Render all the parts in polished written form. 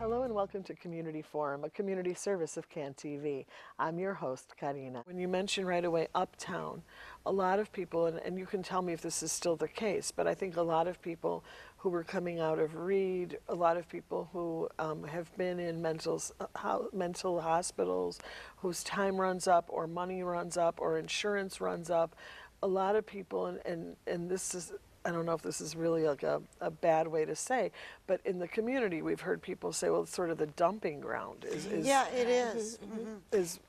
Hello and welcome to Community Forum, a community service of CAN TV. I'm your host, Karina. When you mention right away Uptown, a lot of people, and you can tell me if this is still the case, but I think a lot of people who were coming out of Reed, a lot of people who have been in mental hospitals, whose time runs up or money runs up or insurance runs up, a lot of people, and this is, I don't know if this is really like a bad way to say, but in the community we've heard people say, well, it's sort of the dumping ground Yeah, it is. is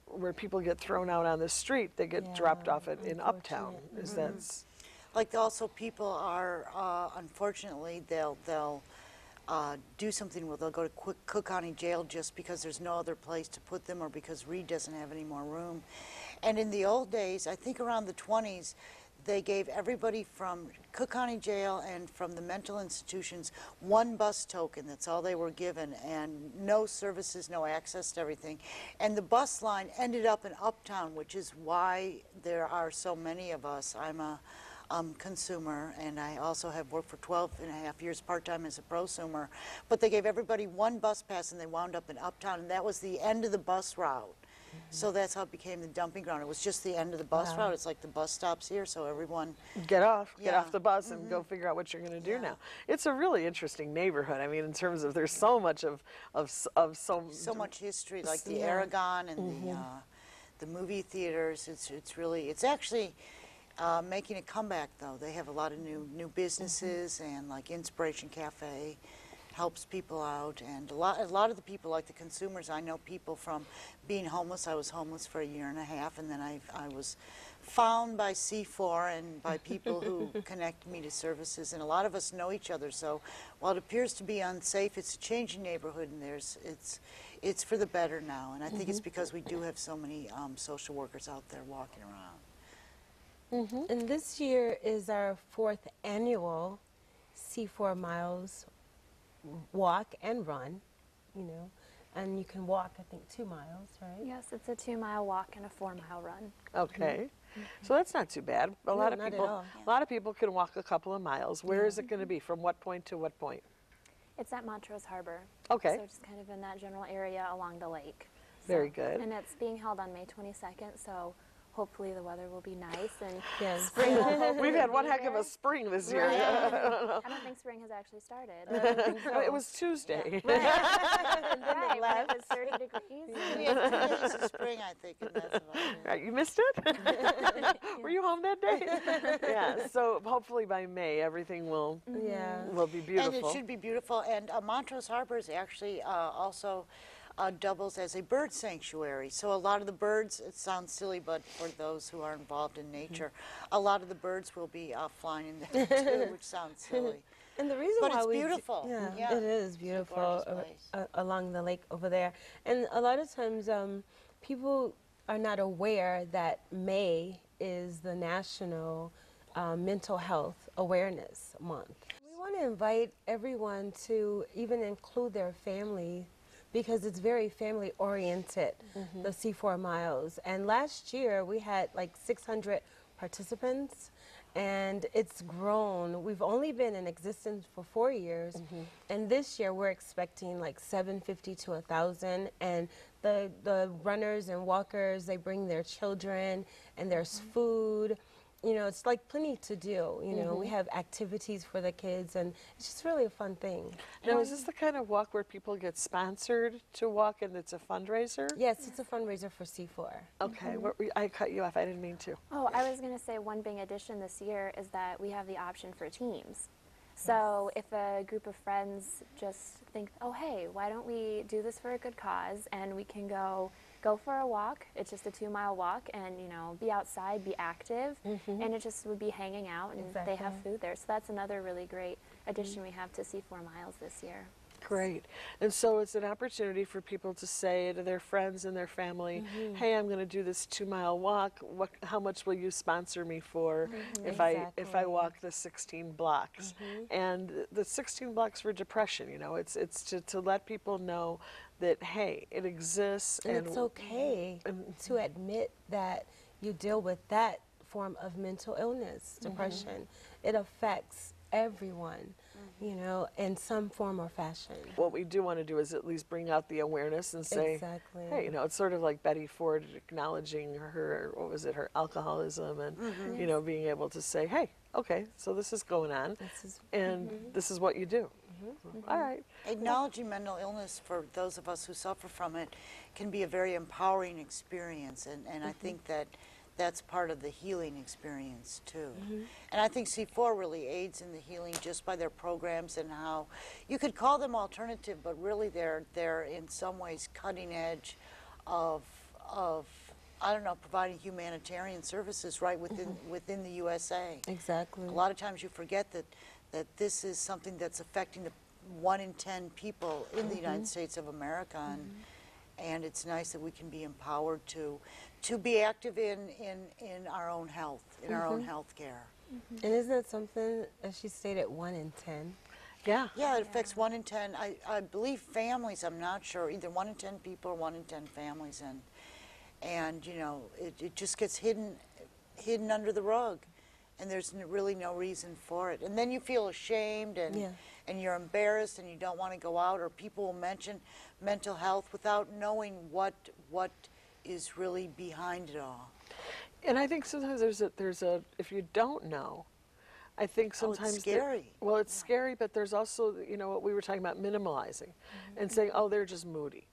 where people get thrown out on the street. They get dropped off in Uptown. Is that's Like also people are, unfortunately, they'll do something where they'll go to Cook County Jail just because there's no other place to put them or because Reed doesn't have any more room. And in the old days, I think around the 20s, they gave everybody from Cook County Jail and from the mental institutions one bus token. That's all they were given, and no services, no access to everything. And the bus line ended up in Uptown, which is why there are so many of us. I'm a consumer, and I also have worked for 12 and a half years part-time as a prosumer. But they gave everybody one bus pass, and they wound up in Uptown, and that was the end of the bus route. So that's how it became the dumping ground. It was just the end of the bus route. It's like the bus stops here, so everyone get off the bus and go figure out what you're going to do now. It's a really interesting neighborhood. I mean, in terms of there's so much of so much history, like the Aragon and the movie theaters. It's actually making a comeback though. They have a lot of new businesses and like Inspiration Cafe helps people out, and a lot of the people, like the consumers, I know people from being homeless. I was homeless for a year and a half, and then I was found by C4 and by people who connect me to services, and a lot of us know each other. So while it appears to be unsafe, it's a changing neighborhood, and it's for the better now. And I think it's because we do have so many social workers out there walking around. And this year is our 4th annual C4 Miles walk and run, and you can walk, I think, 2 miles, right? Yes, it's a 2-mile walk and a 4-mile run. Okay, so that's not too bad. A lot of people can walk a couple of miles. Where is it going to be? From what point to what point? It's at Montrose Harbor. Okay. So just kind of in that general area along the lake. Very good. And it's being held on May 22nd, so hopefully the weather will be nice and Yes. spring will We've had one heck of a spring this year. I don't think spring has actually started. It was Tuesday. Right, when it was 30 degrees. We have 2 days of spring, I think, and that's about it. Right, you missed it? Were you home that day? Yeah, so hopefully by May everything will be beautiful. And it should be beautiful. And Montrose Harbor is actually also doubles as a bird sanctuary. So a lot of the birds, it sounds silly, but for those who are involved in nature, a lot of the birds will be flying in there too, which sounds silly. And the reason But why it's we beautiful. Yeah, it is beautiful It's a gorgeous along the lake over there. And a lot of times people are not aware that May is the National Mental Health Awareness Month. We want to invite everyone to even include their family, because it's very family oriented, the C4 Miles. And last year we had like 600 participants, and it's grown. We've only been in existence for 4 years, and this year we're expecting like 750 to 1,000. And the runners and walkers, they bring their children, and there's food. It's like plenty to do. We have activities for the kids, and it's just really a fun thing. Now, is this the kind of walk where people get sponsored to walk and it's a fundraiser? Yes, it's a fundraiser for C4. Okay, I cut you off. I didn't mean to. Oh, I was going to say one big addition this year is that we have the option for teams. So if a group of friends just think, oh, hey, why don't we do this for a good cause, and we can go for a walk. It's just a 2-mile walk, and be outside, be active, and it just would be hanging out, and they have food there. So that's another really great addition we have to C4 Miles this year. Great. And so it's an opportunity for people to say to their friends and their family, hey, I'm going to do this 2-mile walk. How much will you sponsor me for if I walk the 16 blocks? And the 16 blocks for depression, it's to let people know that, hey, it exists. And it's okay to admit that you deal with that form of mental illness, depression. It affects everyone. you know, in some form or fashion. What we do want to do is at least bring out the awareness and say, Exactly. hey, you know, it's sort of like Betty Ford acknowledging her, what was it, her alcoholism, and, you know, being able to say, hey, okay, so this is going on, This is- and this is what you do. All right. Acknowledging mental illness for those of us who suffer from it can be a very empowering experience, and I think that that's part of the healing experience too. And I think C4 really aids in the healing just by their programs and how you could call them alternative, but really they're in some ways cutting edge of I don't know, providing humanitarian services right within the USA. Exactly. A lot of times you forget that this is something that's affecting the 1 in 10 people in the United States of America, and it's nice that we can be empowered to be active in our own health, in our own health care. And isn't that something, as she stated, 1 in 10? Yeah. Yeah, it affects 1 in 10. I believe families. I'm not sure, either 1 in 10 people or 1 in 10 families, and you know, it just gets hidden under the rug, and there's really no reason for it. And then you feel ashamed and you're embarrassed and you don't want to go out, or people will mention mental health without knowing what is really behind it all. And I think sometimes there's a if you don't know, I think sometimes scary. Well, it's scary, but there's also, you know, what we were talking about, minimalizing and saying, oh, they're just moody.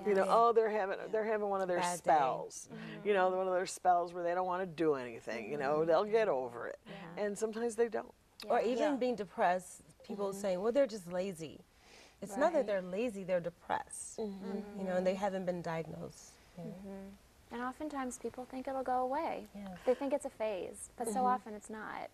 You know, oh, they're having one of their Bad day. spells. You know, one of their spells where they don't want to do anything. You know, they'll get over it, and sometimes they don't. Or even Yeah. being depressed, people saying, well, they're just lazy. It's not that Right. they're lazy, they're depressed. You know, and they haven't been diagnosed. Yeah. And oftentimes people think it'll go away. Yes. They think it's a phase, but so often it's not.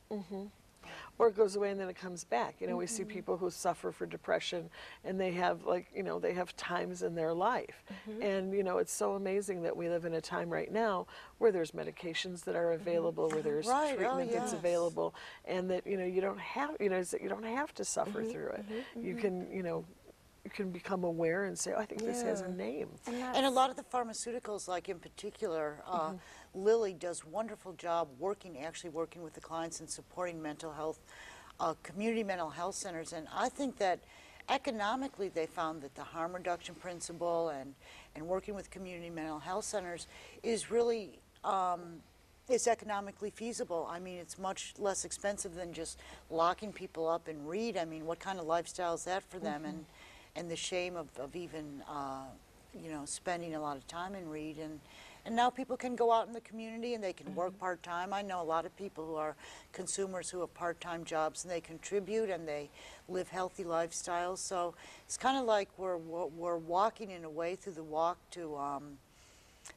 Or it goes away and then it comes back. You know, we see people who suffer for depression and they have, like, you know, they have times in their life. And, you know, it's so amazing that we live in a time right now where there's medications that are available, where there's Right, oh, treatment that's yes. available, and that, you know, you don't have, you know, you don't have to suffer through it. You can, you know, you can become aware and say, oh, I think this has a Yeah. name. And a lot of the pharmaceuticals, like in particular, Lilly does a wonderful job actually working with the clients and supporting mental health, community mental health centers. And I think that economically they found that the harm reduction principle and working with community mental health centers is really is economically feasible. I mean, it's much less expensive than just locking people up and read. I mean, what kind of lifestyle is that for them? And the shame of even, you know, spending a lot of time in read. And now people can go out in the community and they can work part-time. I know a lot of people who are consumers who have part-time jobs, and they contribute and they live healthy lifestyles. So it's kind of like we're walking in a way through the walk to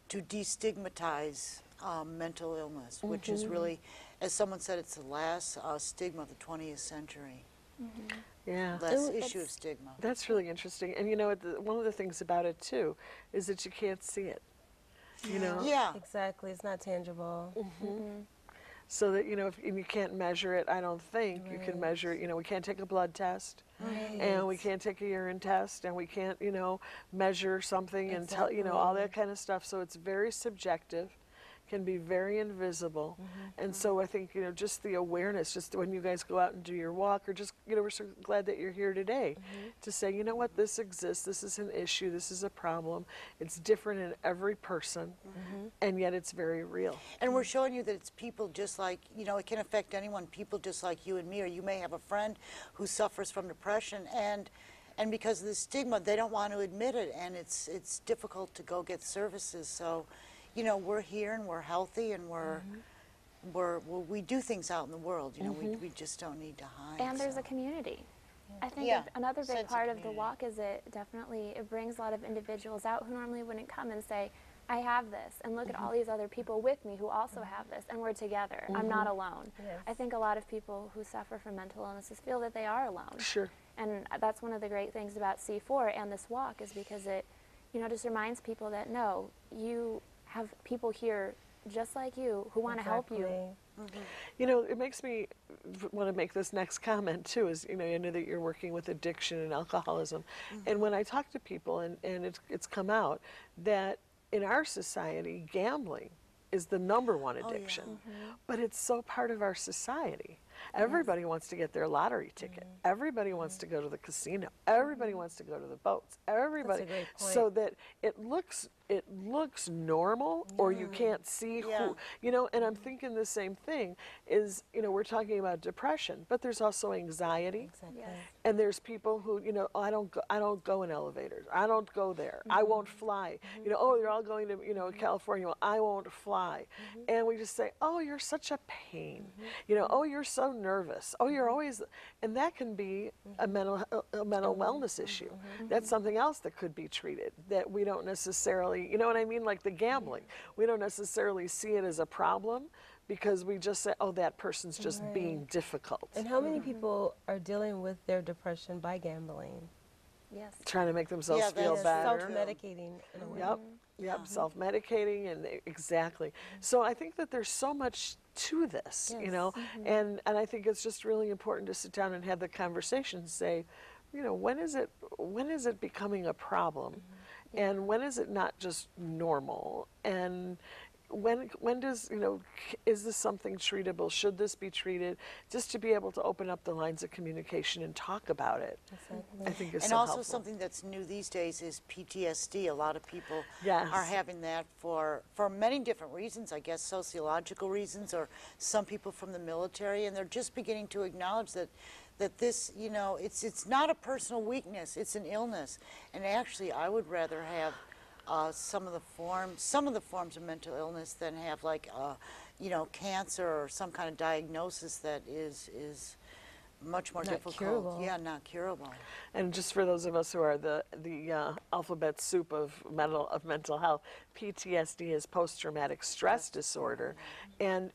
destigmatize mental illness, which is really, as someone said, it's the last stigma of the 20th century. Yeah. Less issue of stigma. That's really interesting. And you know, one of the things about it too is that you can't see it. You know, Yeah. Exactly. It's not tangible. so that, you know, if you can't measure it, I don't think you can Right. measure it. You know, we can't take a blood test, Right. and we can't take a urine test, and we can't, you know, measure something and tell, you know, all that kind of stuff. So it's very subjective, can be very invisible. And so I think, you know, just the awareness, just when you guys go out and do your walk, or just, you know, we're so glad that you're here today to say, you know what, this exists, this is an issue, this is a problem, it's different in every person, and yet it's very real. And we're showing you that it's people just like, you know, it can affect anyone, people just like you and me, or you may have a friend who suffers from depression, and because of the stigma, they don't want to admit it, and it's difficult to go get services. So, you know, we're here and we're healthy and we do things out in the world, you know, we just don't need to hide. And there's so. a community. I think Yeah, another sense big of part of the community. walk is it brings a lot of individuals out who normally wouldn't come and say, I have this, and look at all these other people with me who also have this, and we're together. I'm not alone. Yes. I think a lot of people who suffer from mental illnesses feel that they are alone. Sure. And that's one of the great things about C4 and this walk, is because it, you know, just reminds people that no, you have people here just like you who want to help you. Exactly. You know, it makes me want to make this next comment too, is, you know, I know that you're working with addiction and alcoholism. And when I talk to people, and it's come out that in our society, gambling is the #1 addiction. But it's so part of our society. Everybody wants to get their lottery ticket. Everybody wants to go to the casino. Everybody wants to go to the boats. Everybody, great point. so that it looks normal, or you can't see Yeah. who, and I'm thinking the same thing is, we're talking about depression, but there's also anxiety. Exactly. Yes. And there's people who, oh, I don't go in elevators. I don't go there. I won't fly. Oh, they're all going to, California. Well, I won't fly. And we just say, oh, you're such a pain. Oh, you're so nervous. Oh, you're always, and that can be a mental wellness issue. That's something else that could be treated that we don't necessarily, you know what I mean? Like the gambling. We don't necessarily see it as a problem because we just say, oh, that person's just being difficult. And how many people are dealing with their depression by gambling? Yes. Trying to make themselves Yeah, feel that's better. Self-medicating in a way. Yep, self-medicating and exactly. So I think that there's so much to this, and I think it's just really important to sit down and have the conversation and say, when is it becoming a problem? And when is it not just normal? And when does, is this something treatable? Should this be treated? Just to be able to open up the lines of communication and talk about it, Exactly. I think is And so also helpful. something that's new these days is PTSD. A lot of people Yes. are having that for many different reasons, I guess sociological reasons, or some people from the military, and they're just beginning to acknowledge that this, it's not a personal weakness, it's an illness. And actually, I would rather have some of the forms of mental illness than have like cancer or some kind of diagnosis that is much more Not difficult. curable. Yeah, not curable. And just for those of us who are the alphabet soup of mental health, PTSD is post-traumatic stress disorder, and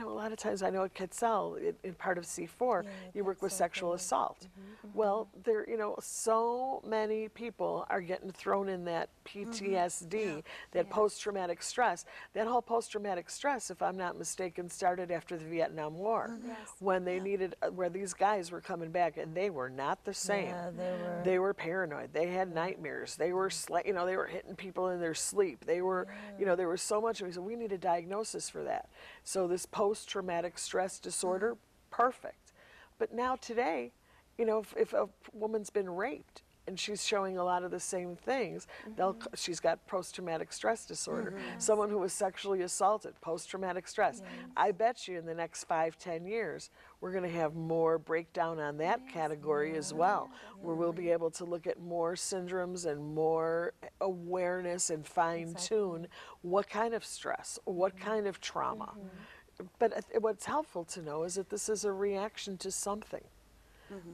a lot of times I know at Quetzal, in part of C4, you work with sexual assault. Well, there, so many people are getting thrown in that PTSD, that post-traumatic stress. That whole post-traumatic stress, if I'm not mistaken, started after the Vietnam War, Yes. when they needed, where these guys were coming back, and they were not the same. Yeah, They were paranoid. They had nightmares. They were, they were hitting people in their sleep. They were, there was so much. And we said, we need a diagnosis for that. So this post-traumatic stress disorder, perfect. But now today, if a woman's been raped and she's showing a lot of the same things, she's got post-traumatic stress disorder. Someone who was sexually assaulted, post-traumatic stress. I bet you in the next 5-10 years, we're going to have more breakdown on that category as well, where we'll be able to look at more syndromes and more awareness and fine-tune what kind of stress, what kind of trauma. But what's helpful to know is that this is a reaction to something,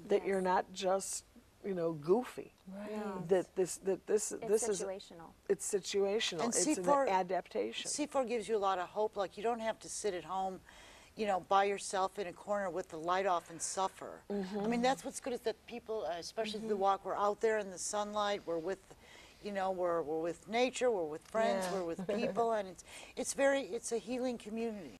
that you're not just, goofy. Right. That this It's is situational. it's situational. And it's C4 an adaptation. C4 gives you a lot of hope. Like, you don't have to sit at home, by yourself in a corner with the light off and suffer. I mean, that's what's good, is that people, especially the walk, we're out there in the sunlight, we're with, we're with nature, we're with friends, Yeah. we're with people, and it's a healing community.